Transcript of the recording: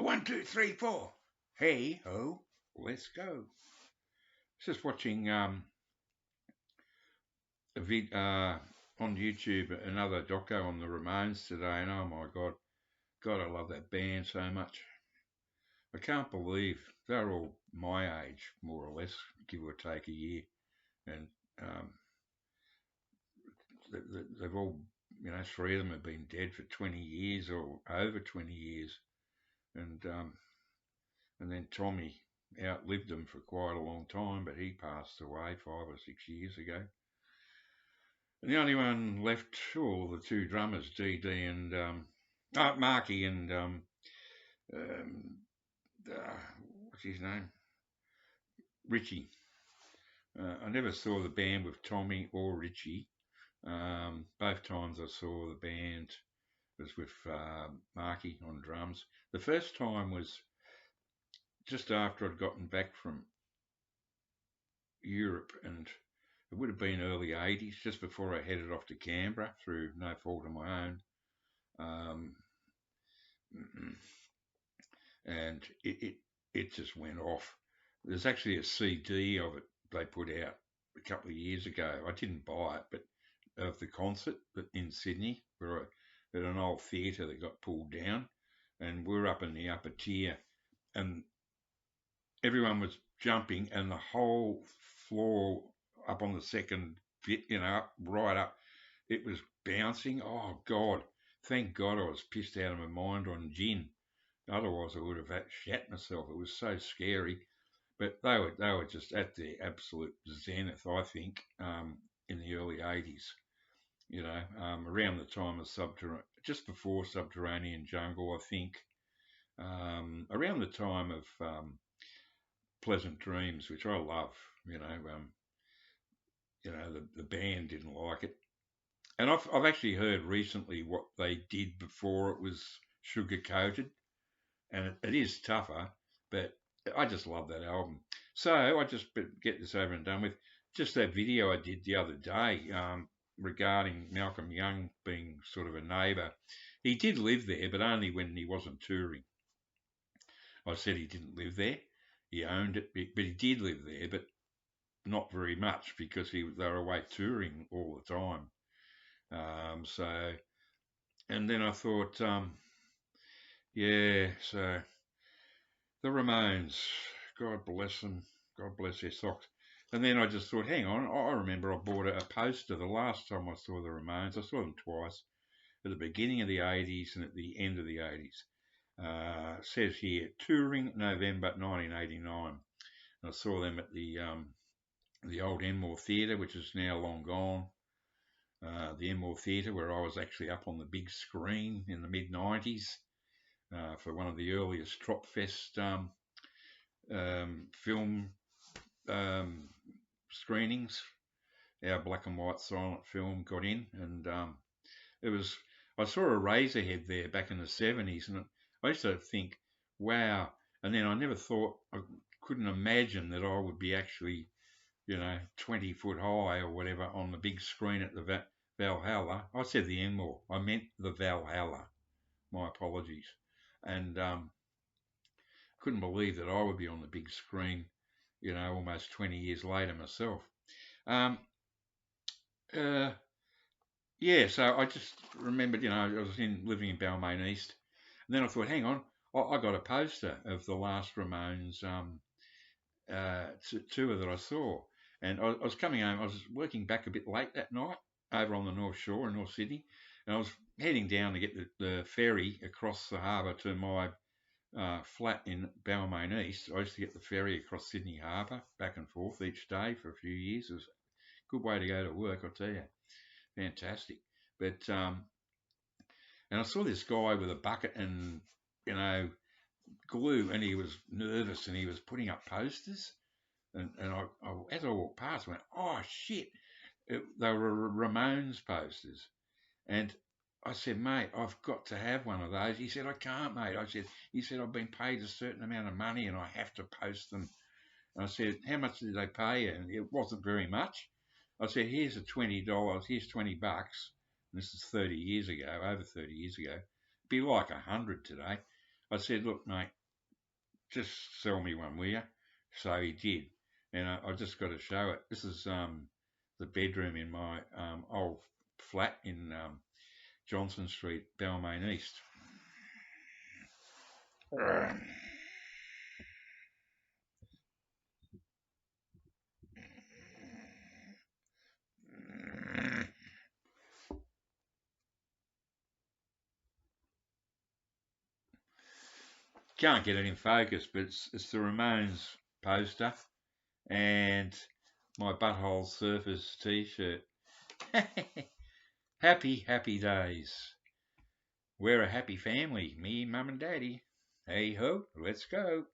1, 2, 3, 4. Hey ho, let's go. Just watching a on YouTube another doco on the Ramones today, and oh my God, I love that band so much. I can't believe they're all my age, more or less, give or take a year, and um, they've all, 3 of them have been dead for 20 years or over 20 years, and then Tommy outlived them for quite a long time, but he passed away 5 or 6 years ago. And the only one left, the 2 drummers, DD and Marky and what's his name? Richie. I never saw the band with Tommy or Richie. Both times I saw the band was with Marky on drums. The first time was just after I'd gotten back from Europe, and it would have been early 80s, just before I headed off to Canberra through no fault of my own. And it just went off. There's actually a CD of it they put out a couple of years ago. I didn't buy it, but of the concert in Sydney, where at an old theatre that got pulled down, and we're up in the upper tier, and everyone was jumping, and the whole floor up on the second bit, right up, it was bouncing. Oh God, thank God I was pissed out of my mind on gin. Otherwise I would have shat myself. It was so scary. But they were just at the absolute zenith, I think, in the early 80s. Around the time of just before Subterranean Jungle, I think. Around the time of Pleasant Dreams, which I love. The band didn't like it, and I've actually heard recently what they did before it was sugar coated, and it is tougher, but I just love that album. So I just get this over and done with. Just that video I did the other day regarding Malcolm Young being sort of a neighbour. He did live there, but only when he wasn't touring. I said he didn't live there. He owned it, but he did live there, but not very much because they were away touring all the time. And then I thought, so the Ramones, God bless them, God bless their socks. And then I just thought, hang on, I remember I bought a poster the last time I saw the Ramones. I saw them twice, at the beginning of the 80s and at the end of the 80s. It says here, touring November 1989. And I saw them at the old Enmore Theatre, which is now long gone. The Enmore Theatre, where I was actually up on the big screen in the mid-90s for one of the earliest Tropfest film screenings. Our black and white silent film got in, and I saw a Razorhead there back in the 70s, and I used to think, wow. And then I never thought, I couldn't imagine that I would be actually 20 foot high or whatever on the big screen at the Valhalla. I said the Enmore. I meant the Valhalla. My apologies. And couldn't believe that I would be on the big screen, almost 20 years later myself. So I just remembered, I was living in Balmain East. And then I thought, hang on, I got a poster of the last Ramones tour that I saw. And I was coming home. I was working back a bit late that night over on the North Shore in North Sydney. And I was heading down to get the ferry across the harbour to my flat in Balmain East. I used to get the ferry across Sydney Harbour back and forth each day for a few years. It was a good way to go to work, I'll tell you. Fantastic. But and I saw this guy with a bucket and glue, and he was nervous, and he was putting up posters, and I as I walked past, I went, oh shit, they were Ramones posters. And I said, mate, I've got to have one of those. He said, I can't, mate. He said, I've been paid a certain amount of money and I have to post them. And I said, how much did they pay you? And it wasn't very much. I said, here's $20, here's $20. And this is 30 years ago, over 30 years ago. It'd be like 100 today. I said, look, mate, just sell me one, will you? So he did. And I just got to show it. This is the bedroom in my old flat in Johnson Street, Balmain East. Can't get it in focus, but it's the Ramones poster and my Butthole Surfers t-shirt. Happy, happy days. We're a happy family, me, mum and daddy. Hey ho, let's go.